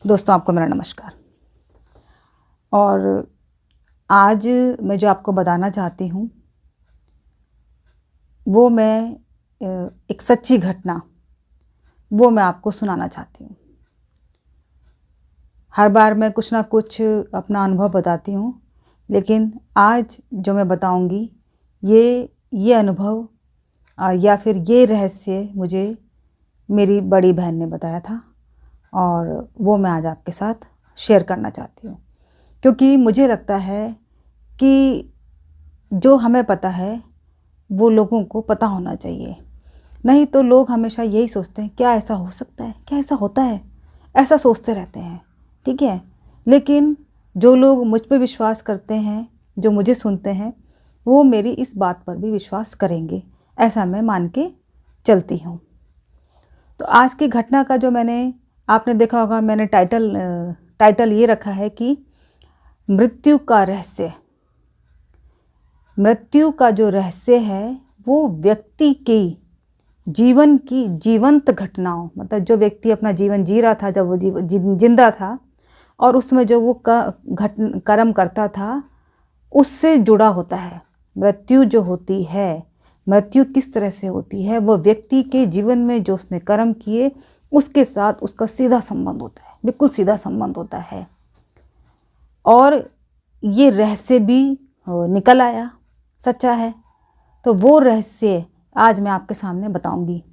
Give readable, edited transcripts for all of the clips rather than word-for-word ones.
दोस्तों, आपको मेरा नमस्कार। और आज मैं जो आपको बताना चाहती हूँ वो मैं एक सच्ची घटना वो मैं आपको सुनाना चाहती हूँ। हर बार मैं कुछ ना कुछ अपना अनुभव बताती हूँ, लेकिन आज जो मैं बताऊँगी ये अनुभव या फिर ये रहस्य मुझे मेरी बड़ी बहन ने बताया था और वो मैं आज आपके साथ शेयर करना चाहती हूँ। क्योंकि मुझे लगता है कि जो हमें पता है वो लोगों को पता होना चाहिए। नहीं तो लोग हमेशा यही सोचते हैं, क्या ऐसा हो सकता है, क्या ऐसा होता है, ऐसा सोचते रहते हैं, ठीक है। लेकिन जो लोग मुझ पे विश्वास करते हैं, जो मुझे सुनते हैं, वो मेरी इस बात पर भी विश्वास करेंगे, ऐसा मैं मान के चलती हूँ। तो आज की घटना का जो आपने देखा होगा, मैंने टाइटल ये रखा है कि मृत्यु का रहस्य। मृत्यु का जो रहस्य है वो व्यक्ति की जीवन की जीवंत घटनाओं, मतलब जो व्यक्ति अपना जीवन जी रहा था, जब वो जिंदा था और उसमें जो वो कर्म करता था, उससे जुड़ा होता है। मृत्यु जो होती है, मृत्यु किस तरह से होती है, वो व्यक्ति के जीवन में जो उसने कर्म किए उसके साथ उसका सीधा संबंध होता है, बिल्कुल सीधा संबंध होता है। और ये रहस्य भी निकल आया, सच्चा है। तो वो रहस्य आज मैं आपके सामने बताऊंगी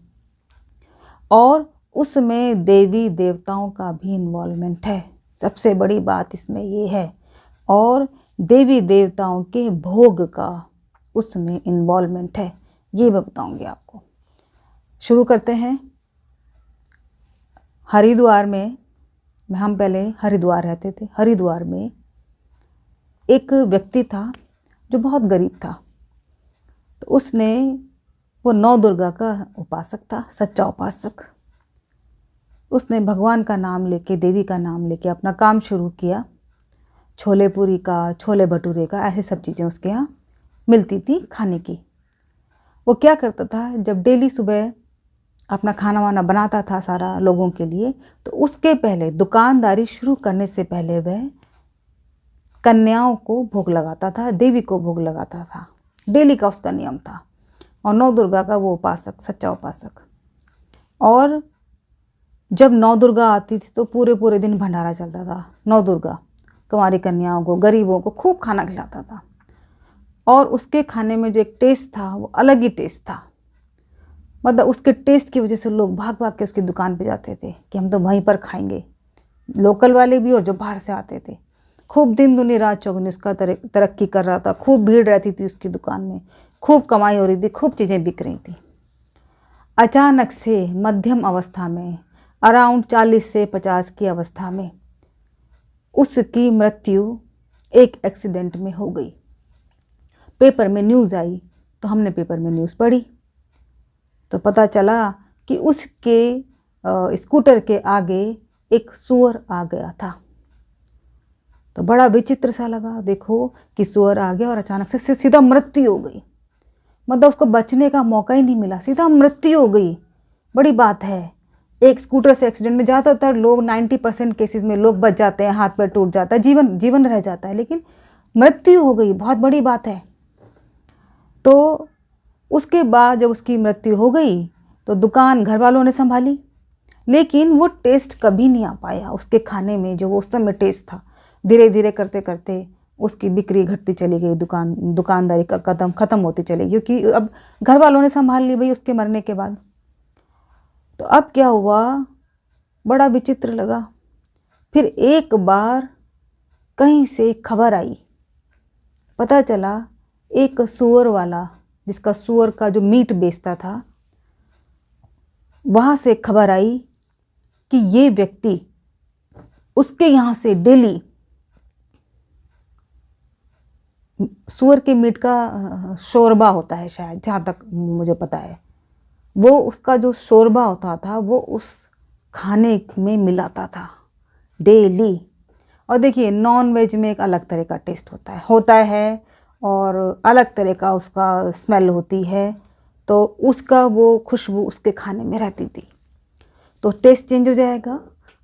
और उसमें देवी देवताओं का भी इन्वॉल्वमेंट है। सबसे बड़ी बात इसमें ये है, और देवी देवताओं के भोग का उसमें इन्वॉल्वमेंट है, ये मैं बताऊंगी आपको। शुरू करते हैं। हरिद्वार में, हम पहले हरिद्वार रहते थे। हरिद्वार में एक व्यक्ति था जो बहुत गरीब था। तो उसने, वो नौ दुर्गा का उपासक था, सच्चा उपासक। उसने भगवान का नाम लेके, देवी का नाम लेके अपना काम शुरू किया। छोले पूरी का, छोले भटूरे का, ऐसी सब चीज़ें उसके यहाँ मिलती थी खाने की। वो क्या करता था, जब डेली सुबह अपना खाना वाना बनाता था सारा लोगों के लिए, तो उसके पहले, दुकानदारी शुरू करने से पहले, वह कन्याओं को भोग लगाता था, देवी को भोग लगाता था। डेली का उसका नियम था। और नौ दुर्गा का वो उपासक, सच्चा उपासक। और जब नौ दुर्गा आती थी तो पूरे पूरे दिन भंडारा चलता था। नौ दुर्गा कुंवारी कन्याओं को, गरीबों को खूब खाना खिलाता था। और उसके खाने में जो एक टेस्ट था, वो अलग ही टेस्ट था। मतलब उसके टेस्ट की वजह से लोग भाग भाग के उसकी दुकान पे जाते थे कि हम तो वहीं पर खाएंगे। लोकल वाले भी और जो बाहर से आते थे। खूब दिन दुनी रात चौगुनी उसका तरक्की कर रहा था। खूब भीड़ रहती थी उसकी दुकान में, खूब कमाई हो रही थी, खूब चीज़ें बिक रही थी। अचानक से मध्यम अवस्था में, अराउंड 40 से 50 की अवस्था में, उसकी मृत्यु एक एक्सीडेंट में हो गई। पेपर में न्यूज़ आई, तो हमने पेपर में न्यूज़ पढ़ी तो पता चला कि उसके स्कूटर के आगे एक सूअर आ गया था। तो बड़ा विचित्र सा लगा, देखो कि सूअर आ गया और अचानक से सीधा मृत्यु हो गई। मतलब उसको बचने का मौका ही नहीं मिला, सीधा मृत्यु हो गई। बड़ी बात है। एक स्कूटर से एक्सीडेंट में ज़्यादातर लोग, 90% केसेस में लोग बच जाते हैं, हाथ पैर टूट जाता है, जीवन रह जाता है, लेकिन मृत्यु हो गई, बहुत बड़ी बात है। तो उसके बाद जब उसकी मृत्यु हो गई तो दुकान घर वालों ने संभाली, लेकिन वो टेस्ट कभी नहीं आ पाया उसके खाने में, जो वो उस समय टेस्ट था। धीरे धीरे करते करते उसकी बिक्री घटती चली गई, दुकानदारी का कदम ख़त्म होती चली गई, क्योंकि अब घर वालों ने संभाल ली भाई उसके मरने के बाद। तो अब क्या हुआ, बड़ा विचित्र लगा। फिर एक बार कहीं से खबर आई, पता चला एक सूअर वाला, जिसका सूअर का जो मीट बेचता था, वहाँ से खबर आई कि ये व्यक्ति उसके यहाँ से डेली सूअर के मीट का शोरबा होता है, शायद जहाँ तक मुझे पता है, वो उसका जो शोरबा होता था वो उस खाने में मिलाता था डेली। और देखिए, नॉन वेज में एक अलग तरह का टेस्ट होता है और अलग तरह का उसका स्मेल होती है, तो उसका वो खुशबू उसके खाने में रहती थी। तो टेस्ट चेंज हो जाएगा,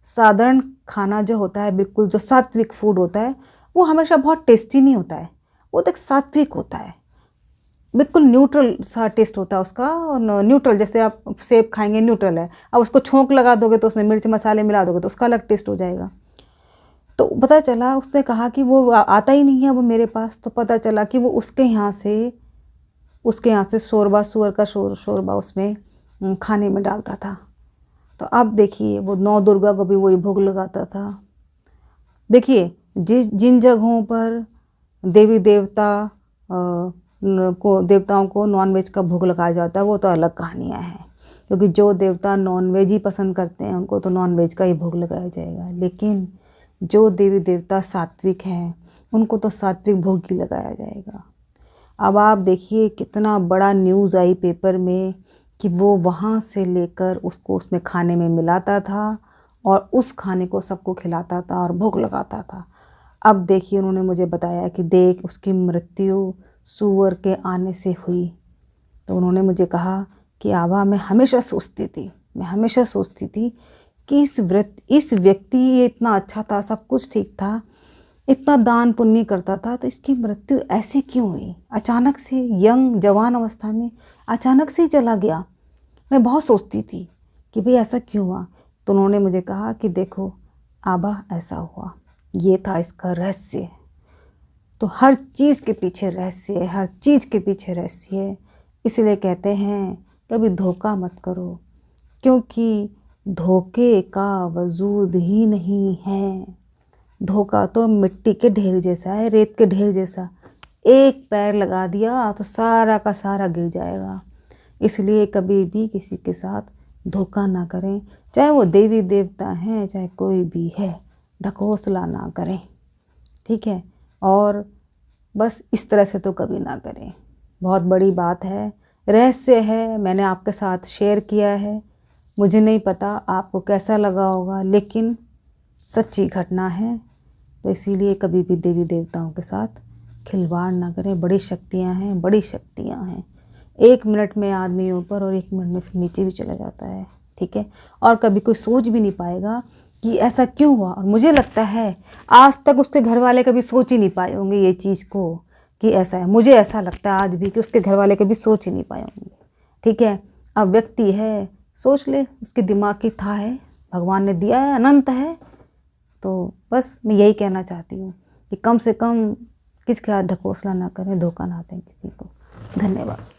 साधारण खाना जो होता है, बिल्कुल जो सात्विक फूड होता है, वो हमेशा बहुत टेस्टी नहीं होता है। वो तो एक सात्विक होता है, बिल्कुल न्यूट्रल सा टेस्ट होता है उसका। और न्यूट्रल, जैसे आप सेब खाएंगे न्यूट्रल है, अब उसको छोंक लगा दोगे तो उसमें मिर्च मसाले मिला दोगे तो उसका अलग टेस्ट हो जाएगा। तो पता चला, उसने कहा कि वो आता ही नहीं है वो मेरे पास। तो पता चला कि वो उसके यहाँ से शोरबा, सुअर का शोरबा उसमें खाने में डालता था। तो अब देखिए, वो 9 दुर्गा को भी वही भोग लगाता था। देखिए, जिन जगहों पर देवी देवताओं को नॉनवेज का भोग लगाया जाता है वो तो अलग कहानियाँ हैं, क्योंकि जो देवता नॉनवेज ही पसंद करते हैं उनको तो नॉनवेज का ही भोग लगाया जाएगा। लेकिन जो देवी देवता सात्विक हैं उनको तो सात्विक भोग ही लगाया जाएगा। अब आप देखिए, कितना बड़ा न्यूज़ आई पेपर में कि वो वहाँ से लेकर उसको उसमें खाने में मिलाता था और उस खाने को सबको खिलाता था और भोग लगाता था। अब देखिए, उन्होंने मुझे बताया कि देख, उसकी मृत्यु सूअर के आने से हुई। तो उन्होंने मुझे कहा कि आभा, मैं हमेशा सोचती थी कि इस व्यक्ति, ये इतना अच्छा था, सब कुछ ठीक था, इतना दान पुण्य करता था, तो इसकी मृत्यु ऐसे क्यों हुई? अचानक से, यंग जवान अवस्था में अचानक से ही चला गया। मैं बहुत सोचती थी कि भाई ऐसा क्यों हुआ। तो उन्होंने मुझे कहा कि देखो आभा, ऐसा हुआ, ये था इसका रहस्य। तो हर चीज़ के पीछे रहस्य है, हर चीज़ के पीछे रहस्य है। इसलिए कहते हैं कभी धोखा मत करो, क्योंकि धोखे का वजूद ही नहीं है। धोखा तो मिट्टी के ढेर जैसा है, रेत के ढेर जैसा। एक पैर लगा दिया तो सारा का सारा गिर जाएगा। इसलिए कभी भी किसी के साथ धोखा ना करें, चाहे वो देवी देवता हैं, चाहे कोई भी है, ढकोसला ना करें, ठीक है। और बस इस तरह से तो कभी ना करें। बहुत बड़ी बात है, रहस्य है, मैंने आपके साथ शेयर किया है। मुझे नहीं पता आपको कैसा लगा होगा, लेकिन सच्ची घटना है। तो इसीलिए कभी भी देवी देवताओं के साथ खिलवाड़ ना करें। बड़ी शक्तियाँ हैं, बड़ी शक्तियाँ हैं। 1 मिनट में आदमी ऊपर और 1 मिनट में फिर नीचे भी चला जाता है, ठीक है। और कभी कोई सोच भी नहीं पाएगा कि ऐसा क्यों हुआ। और मुझे लगता है आज तक उसके घर वाले कभी सोच ही नहीं पाए होंगे ये चीज़ को कि ऐसा है। मुझे ऐसा लगता है आज भी कि उसके घर वाले कभी सोच ही नहीं पाए होंगे, ठीक है। अब व्यक्ति है, सोच ले, उसके दिमाग की था है, भगवान ने दिया है, अनंत है। तो बस मैं यही कहना चाहती हूँ कि कम से कम किसके हाथ ढकोसला ना करें, धोखा ना दें किसी को। धन्यवाद।